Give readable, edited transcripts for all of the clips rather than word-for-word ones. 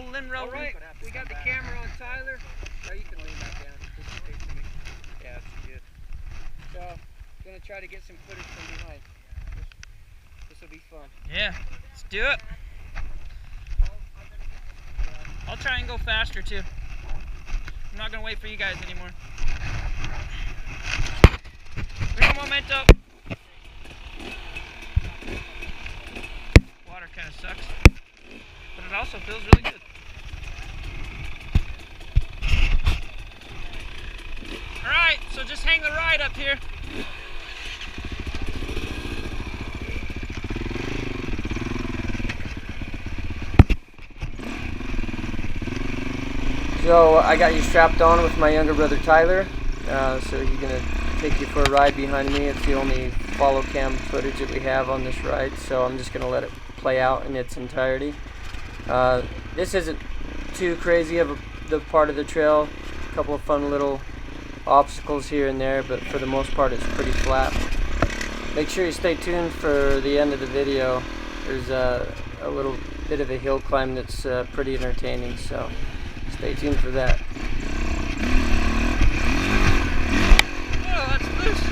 rolling. All right, we got the camera on Tyler. Oh, you can lean back down. This is facing me. Yeah, that's good. So, gonna try to get some footage from behind. This will be fun. Yeah, let's do it. I'll try and go faster too. I'm not gonna wait for you guys anymore. Real momento. Water kind of sucks, but it also feels really good. Alright, so just hang the ride up here. So I got you strapped on with my younger brother Tyler. So he's gonna take you for a ride behind me. It's the only follow cam footage that we have on this ride, so I'm just gonna let it play out in its entirety. This isn't too crazy of the part of the trail. A couple of fun little obstacles here and there, but for the most part it's pretty flat. Make sure you stay tuned for the end of the video. There's a little bit of a hill climb that's pretty entertaining, so stay tuned for that. Oh, that's loose.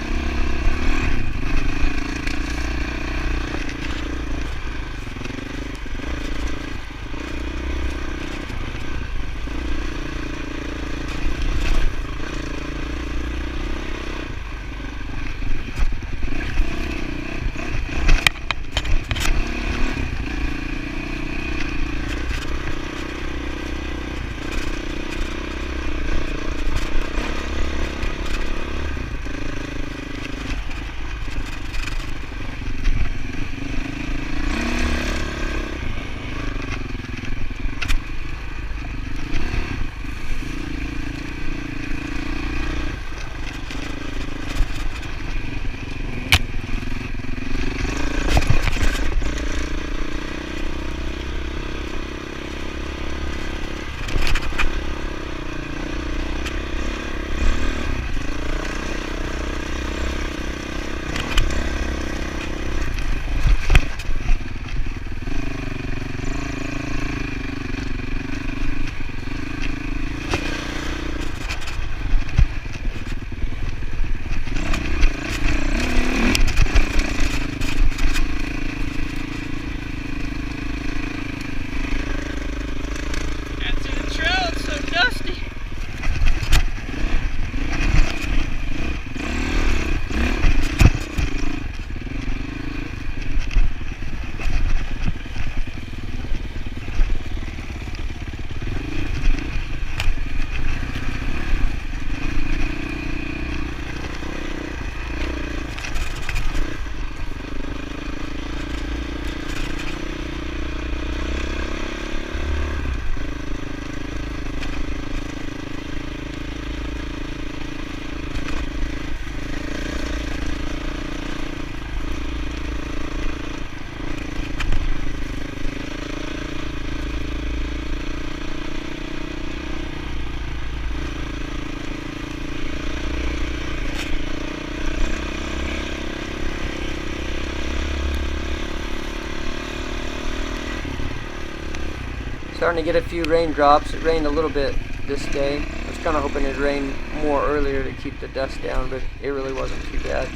Starting to get a few raindrops. It rained a little bit this day. I was kind of hoping it'd rain more earlier to keep the dust down, but it really wasn't too bad.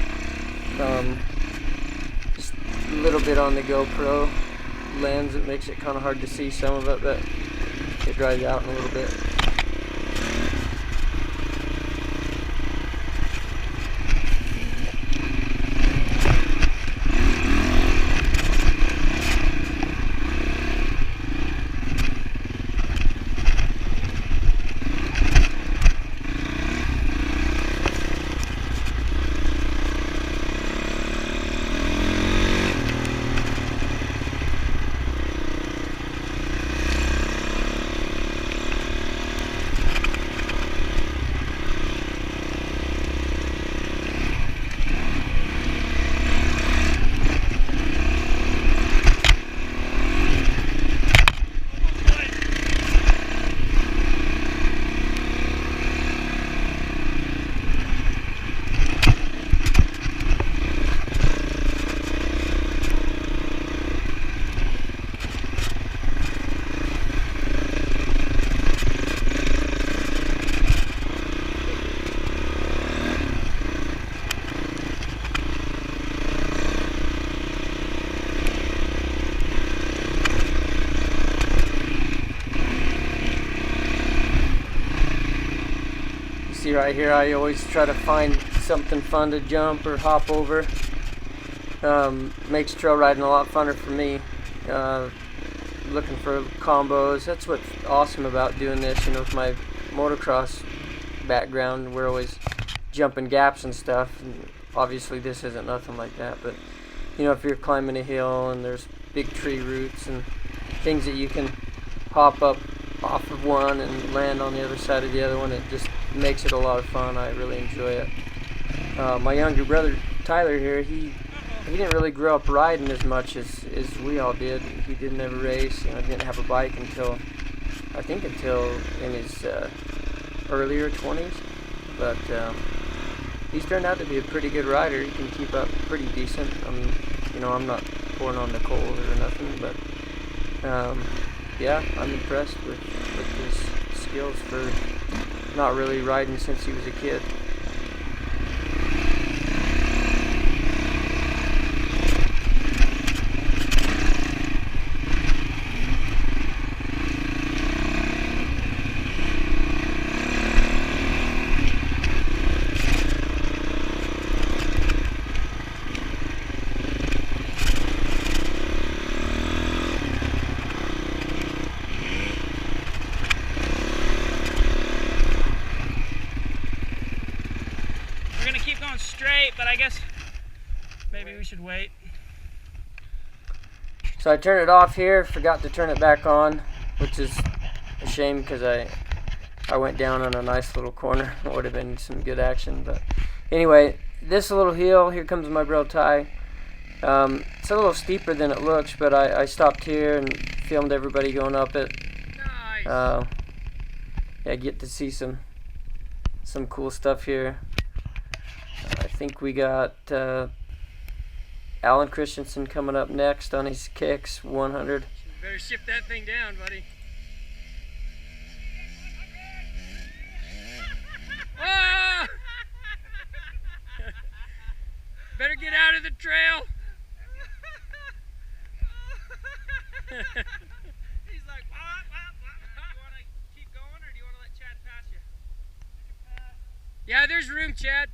Just a little bit on the GoPro lens. It makes it kind of hard to see some of it, but it dries out in a little bit. right here. I always try to find something fun to jump or hop over. Makes trail riding a lot funner for me. Looking for combos. That's what's awesome about doing this. You know, with my motocross background, we're always jumping gaps and stuff. And obviously, this isn't nothing like that. But you know, if you're climbing a hill and there's big tree roots and things that you can hop up off of one and land on the other side of the other one, it just makes it a lot of fun. I really enjoy it. My younger brother Tyler here, he didn't really grow up riding as much as we all did. He didn't ever race. You know, didn't have a bike until in his earlier 20s. But he's turned out to be a pretty good rider. He can keep up pretty decent. You know, I'm not pouring on the coals or nothing, but yeah, I'm impressed with his skills for not really riding since he was a kid. Straight, but I guess maybe we should wait. So I turned it off here, forgot to turn it back on, which is a shame because I went down on a nice little corner. It would have been some good action. But anyway, this little hill, here comes my bro Ty. It's a little steeper than it looks, but I stopped here and filmed everybody going up it. Nice. Yeah, get to see some cool stuff here. I think we got Alan Christensen coming up next on his kicks 100. You better shift that thing down, buddy. Ah! Better get out of the trail. He's like, what? Do you want to keep going, or do you want to let Chad pass you? Yeah, there's room, Chad.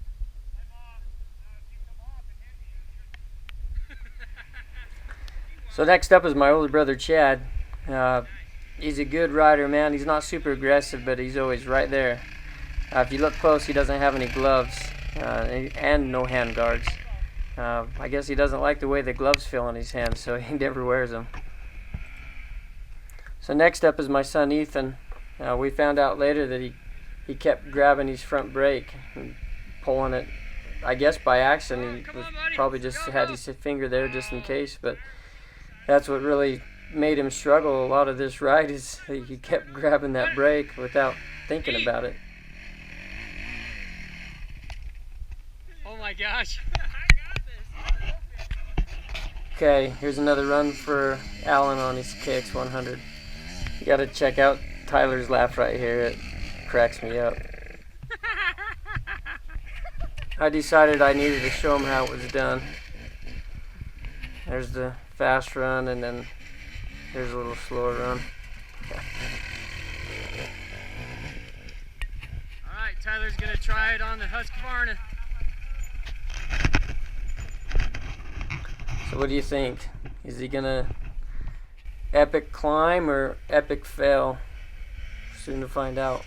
So next up is my older brother Chad. He's a good rider, man. He's not super aggressive, but he's always right there. If you look close, he doesn't have any gloves and no hand guards. I guess he doesn't like the way the gloves feel in his hands, so he never wears them. So next up is my son Ethan. We found out later that he kept grabbing his front brake and pulling it, I guess by accident. He probably just had his finger there just in case, but that's what really made him struggle a lot of this ride, is he kept grabbing that brake without thinking about it. Oh my gosh. Okay, here's another run for Alan on his TX300. You gotta check out Tyler's laugh right here. It cracks me up. I decided I needed to show him how it was done. There's the fast run, and then there's a little slower run. Alright, Tyler's gonna try it on the Husqvarna. So what do you think? Is he gonna epic climb or epic fail? Soon to find out.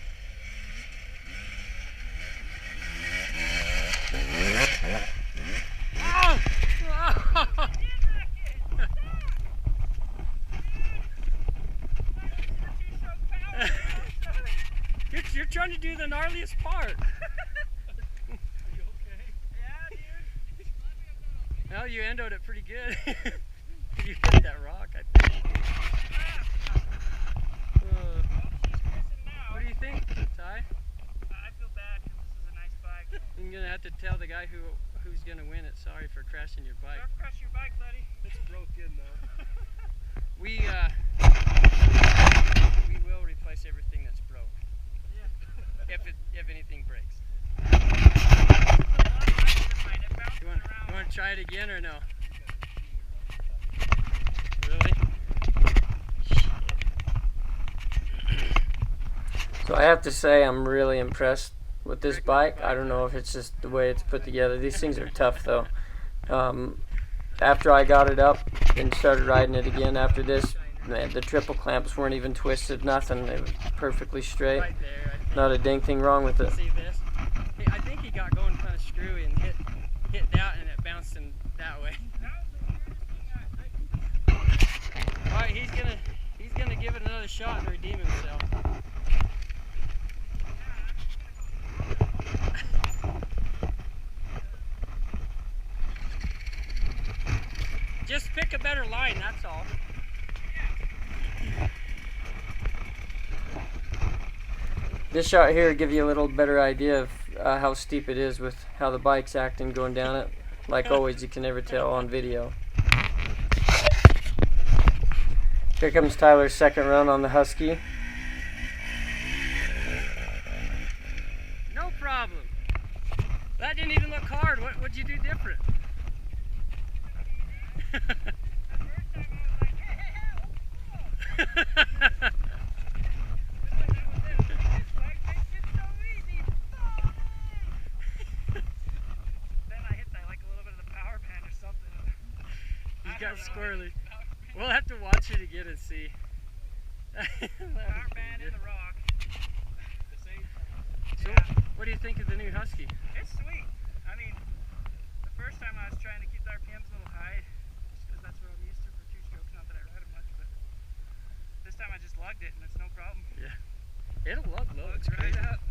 You're trying to do the gnarliest part. Are you okay? Yeah, dude. Well, you endoed it pretty good. You hit that rock, I think. What do you think, Ty? I feel bad because this is a nice bike. I'm gonna have to tell the guy who's gonna win it. Sorry for crashing your bike. Don't crash your bike, buddy. It's broken though. We will replace everything that's broke. Yeah. If anything breaks. You want to try it again or no? Really? So I have to say I'm really impressed with this bike. I don't know if it's just the way it's put together. These things are tough though. After I got it up and started riding it again after this, man, the triple clamps weren't even twisted, nothing. It was perfectly straight. Right there, I think. Not a dang thing wrong with it. See this? Hey, I think he got going kind of screwy and hit that, and it bounced in that way. All right, he's gonna give it another shot and redeem himself. Just pick a better line, that's all. This shot here will give you a little better idea of how steep it is with how the bike's acting going down it. Like always, you can never tell on video. Here comes Tyler's second run on the Husky. No problem. That didn't even look hard. What'd you do different? Got squirrely. We'll have to watch it again and see. Power band in the rock. The same time. So, what do you think of the new Husky? It's sweet. I mean, the first time I was trying to keep the RPMs a little high, just because that's what I'm used to for two-strokes. Not that I ride it much, but this time I just lugged it and it's no problem. Yeah. It'll lug low. It's right crazy. up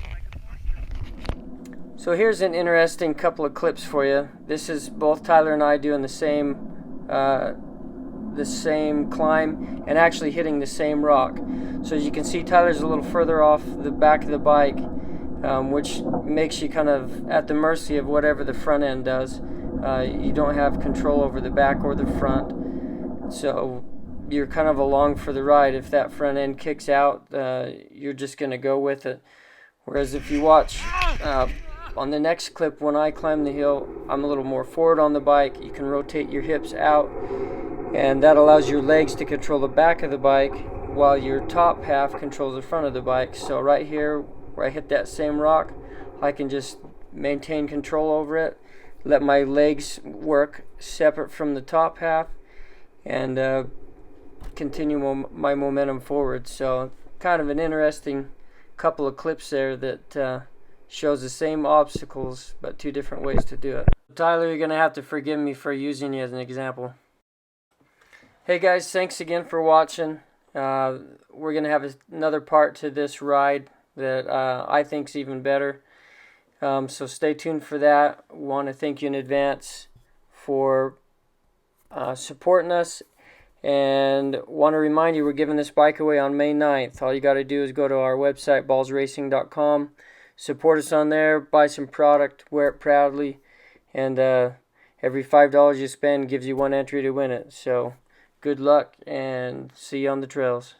like a four-stroke. So here's an interesting couple of clips for you. This is both Tyler and I doing the same climb and actually hitting the same rock. So as you can see, Tyler's a little further off the back of the bike, which makes you kind of at the mercy of whatever the front end does. You don't have control over the back or the front, so you're kind of along for the ride. If that front end kicks out, you're just going to go with it. Whereas if you watch on the next clip, when I climb the hill, I'm a little more forward on the bike. You can rotate your hips out, and that allows your legs to control the back of the bike while your top half controls the front of the bike. So right here where I hit that same rock, I can just maintain control over it, let my legs work separate from the top half, and continue my momentum forward. So kind of an interesting couple of clips there that shows the same obstacles but two different ways to do it. Tyler, you're gonna have to forgive me for using you as an example. Hey guys, thanks again for watching. We're gonna have another part to this ride that I think's even better, so stay tuned for that. We want to thank you in advance for supporting us, and want to remind you we're giving this bike away on May 9th. All you got to do is go to our website, ballsracing.com. Support us on there, buy some product, wear it proudly, and every $5 you spend gives you one entry to win it. So good luck, and see you on the trails.